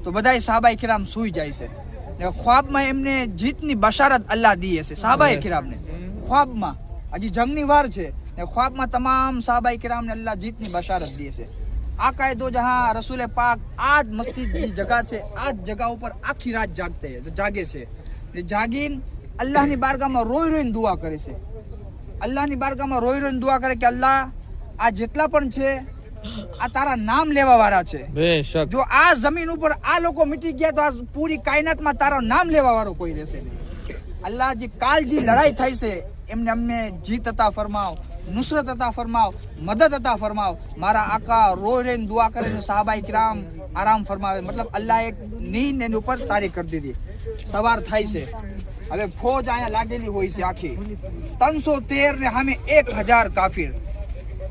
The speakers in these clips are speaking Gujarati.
તો બધાય સાહાબાએ કિરામ સૂઈ જાય છે ને ખ્વાબમાં એમને જીતની બશારત અલ્લાહ દી હશે સાહાબાએ કિરામને ખ્વાબમાં હજી જંગની વાર છે ને ખ્વાબમાં તમામ સાહાબાએ કિરામને અલ્લાહ જીતની બશારત દી હશે આકાએ દો જહાં રસૂલે પાક આ જ મસ્જિદ ની જગહ છે આ જ જગહ ઉપર આખી રાત જાગે છે ને જાગીને અલ્લાહની બારગાહમાં રોઈ રોઈને દુઆ કરે છે અલ્લાહની બારગાહમાં રોઈ રોઈને દુઆ કરે કે અલ્લાહ આ જેટલા પણ છે આ તારા નામ લેવા વાળા છે બેશક જો આ જમીન ઉપર આ લોકો મીટી ગયા તો આ પૂરી કાયનાતમાં તારા નામ લેવા વાળો કોઈ રહેશે નહીં અલ્લાહ જે કાલ જે લડાઈ થાય છે એમને અમને જીત અતા ફરમાવ નુસરત અતા ફરમાવ મદદ અતા ફરમાવ મારા આકા રોઈ રહીને દુઆ કરે ને સાહાબાઈ કિરામ આરામ ફરમાવે મતલબ અલ્લાહ એક નીંદ એની ઉપર તારી કરી દીધી સવાર થાય છે હવે ફોજ અહીંયા લાગેલી હોય છે આખી 313 ને સામે 1000 કાફિર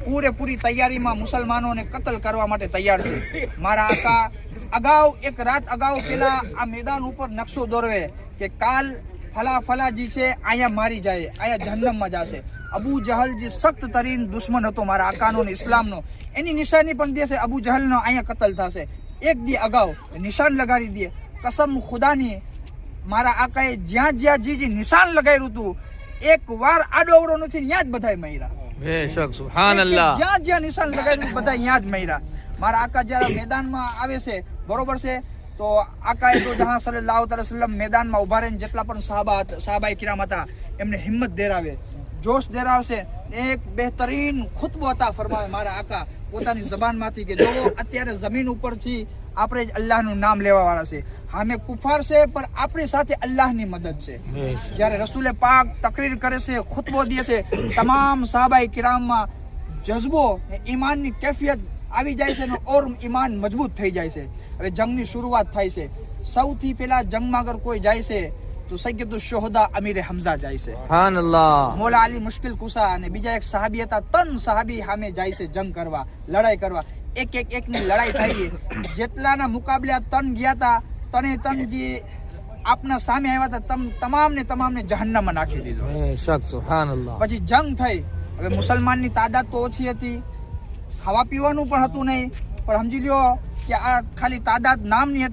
પૂરેપૂરી તૈયારીમાં મુસલમાનોને કતલ કરવા માટે તૈયાર છે મારા આકા અગાઉ એક રાત અગાઉ પેલા આ મેદાન ઉપર નકશો દોરવે કે કાલ ફલાજી છે અહીંયા મારી જાય અહીંયા જહન્નમમાં જશે અબુ જહલ જે સખ્ત તરીન દુશ્મન હતો મારા આકાનો ને ઇસ્લામનો એની નિશાની પણ દેશે અબુ જહલનો અહીંયા કતલ થશે એક દી અગાઉ નિશાન લગાડી દે કસમ ખુદાની મારા આકાએ જ્યાં જે નિશાન લગાવ્યું હતું એક વાર આડો અવરો નથી ત્યાં જ બધાય મર્યા બેશક સુબહાનલ્લાહ જ્યાં નિશાન લગાવ્યું બધા ત્યાં જ મર્યા મારા આકા જ્યારે મેદાનમાં આવે છે બરોબર છે તો આકાએ તો જહાં સલ્લલ્લાહુ અલૈહિ વસલ્લમ મેદાનમાં ઉભા રહીને જેટલા પણ સાહાબાએ કિરામ હતા એમને હિંમત દેરાવે જોશ દેરાવશે એક બહેતરીન ખુતબો હતા ફરમાવે મારા આકા પોતાની જબાનમાંથી કે જો અત્યારે જમીન ઉપરથી આપણે જ અલ્લાહનું નામ લેવા વાળા છે સામે કુફાર છે પણ આપણી સાથે અલ્લાહની મદદ છે જ્યારે રસૂલે પાક તકરીર કરે છે ખુતબો દે છે તમામ સાહાબાએ કિરામમાં જજ્બો ને ઈમાનની કેફિયત આવી જાય છે અને ઓર ઈમાન મજબૂત થઈ જાય છે હવે જંગની શરૂઆત થાય છે સૌથી પહેલા જંગમાં અગર કોઈ જાય છે તો સૈયદુલ શુહદા અમીર હમઝા જાય છે સુબહાનલ્લાહ મોલા અલી મુશ્કિલ કુસા અને બીજા એક સાહાબી હતા 3 સાહાબી સામે જાય છે જંગ કરવા લડાઈ કરવા એકની લડાઈ થઈ જેટલાના મુકાબલે 3 ગયા હતા ત્રણે જે આપના સામે આવ્યા હતા તમામને જહન્નમમાં નાખી દીધો બેશક સુબહાનલ્લાહ પછી જંગ થઈ હવે મુસલમાનની તાદાદ તો ઓછી હતી ખાવા પીવાનું પણ હતું નહીં પણ સમજી લ્યો કે આ ખાલી તાદાદ નામની હતી